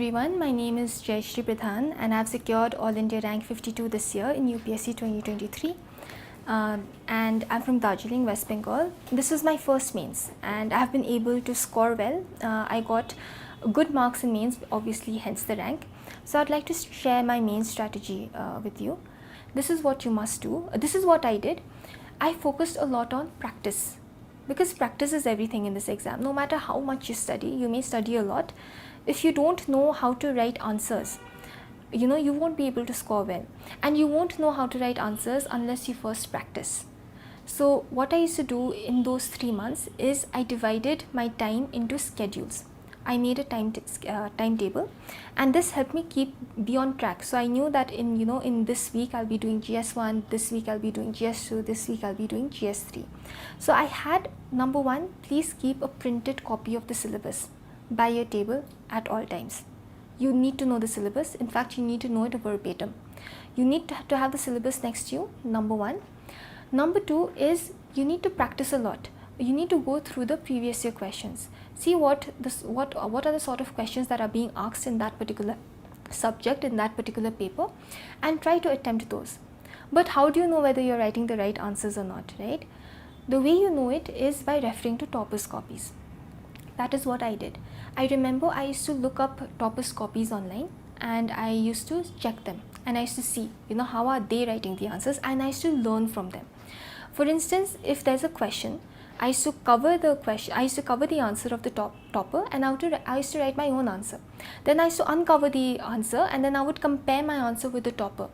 everyone, my name is Jayashree Pradhan and I have secured All India rank 52 this year in UPSC 2023 and I'm from Darjeeling, West Bengal. This is my first mains and I have been able to score well. I got good marks in mains, obviously hence the rank. So I'd like to share my mains strategy with you. This is what you must do. This is what I did. I focused a lot on practice because practice is everything in this exam. No matter how much you study, you may study a lot. If you don't know how to write answers, you won't be able to score well, and you won't know how to write answers unless you first practice. So what I used to do in those 3 months is I divided my time into schedules. I made a timetable, and this helped me be on track. So I knew that in this week I'll be doing GS1, this week I'll be doing GS2, this week I'll be doing GS3. So I had, number one, please keep a printed copy of the syllabus by your table at all times. You need to know the syllabus. In fact, you need to know it verbatim. You need to have the syllabus next to you, number one. Number two is you need to practice a lot. You need to go through the previous year questions. See what are the sort of questions that are being asked in that particular subject, in that particular paper, and try to attempt those. But how do you know whether you're writing the right answers or not, right? The way you know it is by referring to toppers' copies. That is what I did. I remember I used to look up toppers' copies online and I used to check them and I used to see, how are they writing the answers, and I used to learn from them. For instance, if there's a question, I used to cover the question, I used to cover the answer of the topper, and I used to write my own answer. Then I used to uncover the answer and then I would compare my answer with the topper.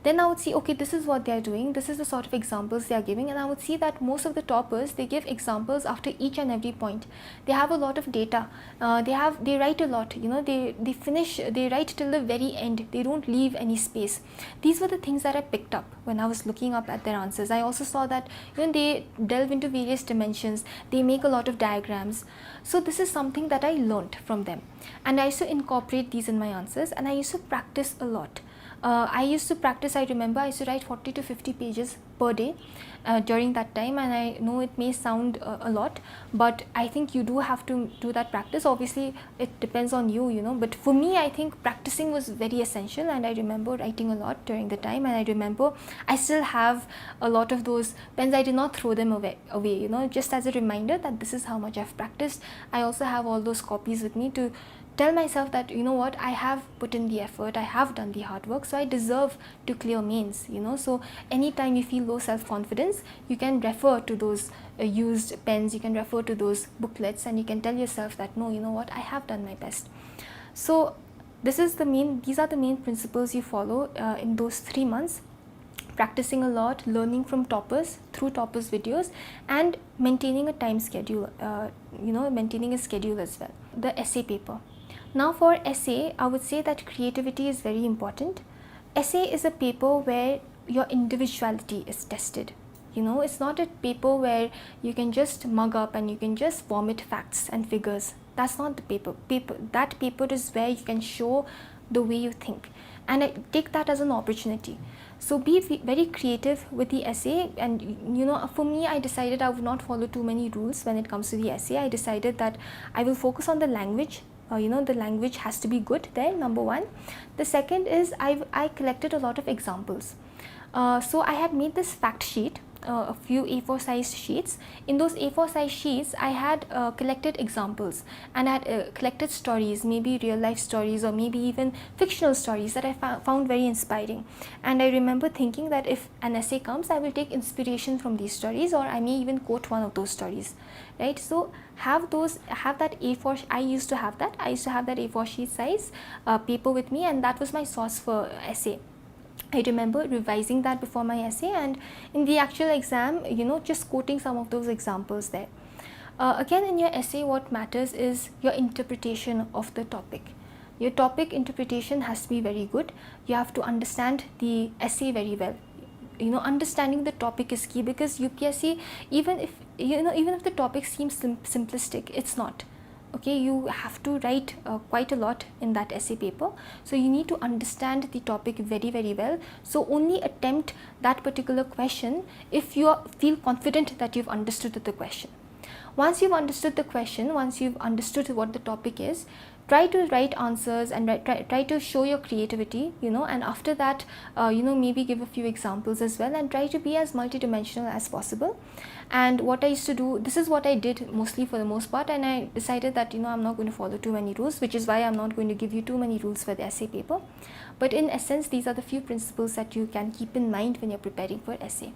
Then I would see, okay, this is what they are doing, this is the sort of examples they are giving, and I would see that most of the toppers, they give examples after each and every point. They have a lot of data, they write a lot, they write till the very end, they don't leave any space. These were the things that I picked up when I was looking up at their answers. I also saw that they delve into various dimensions, they make a lot of diagrams. So this is something that I learned from them, and I used to incorporate these in my answers, and I used to practice a lot. I used to practice, I remember I used to write 40 to 50 pages per day during that time, and I know it may sound a lot, but I think you do have to do that practice. Obviously it depends on you, but for me I think practicing was very essential, and I remember writing a lot during the time, and I remember I still have a lot of those pens. I did not throw them away, just as a reminder that this is how much I've practiced. I also have all those copies with me to tell myself that I have put in the effort, I have done the hard work, so I deserve to clear mains. So anytime you feel low self-confidence, you can refer to those used pens, you can refer to those booklets, and you can tell yourself that no, I have done my best. So these are the main principles you follow in those 3 months. Practicing a lot, learning from toppers through toppers videos, and maintaining a time schedule, maintaining a schedule as well. The essay paper. Now for essay, I would say that creativity is very important. Essay is a paper where your individuality is tested. It's not a paper where you can just mug up and you can just vomit facts and figures. That's not the paper. That paper is where you can show the way you think, and I take that as an opportunity. So be very creative with the essay, and for me, I decided I would not follow too many rules when it comes to the essay. I decided that I will focus on the language. The language has to be good there, number one. The second is I collected a lot of examples. So I had made this fact sheet, a few A4 sized sheets. In those A4 sized sheets, I had collected examples, and I had collected stories, maybe real life stories or maybe even fictional stories that I found very inspiring. And I remember thinking that if an essay comes, I will take inspiration from these stories, or I may even quote one of those stories, right? So have that A4, I used to have that A4 sheet size paper with me, and that was my source for essay. I remember revising that before my essay, and in the actual exam, just quoting some of those examples there. Again, in your essay, what matters is your interpretation of the topic. Your topic interpretation has to be very good. You have to understand the essay very well. Understanding the topic is key, because UPSC, even if the topic seems simplistic, it's not. Okay, you have to write quite a lot in that essay paper, so you need to understand the topic very, very well. So only attempt that particular question if you feel confident that you've understood the question. Once you've understood the question, once you've understood what the topic is, try to write answers and try to show your creativity, and after that, maybe give a few examples as well, and try to be as multidimensional as possible. And what I used to do, this is what I did mostly for the most part, and I decided that I'm not going to follow too many rules, which is why I'm not going to give you too many rules for the essay paper. But in essence, these are the few principles that you can keep in mind when you're preparing for essay.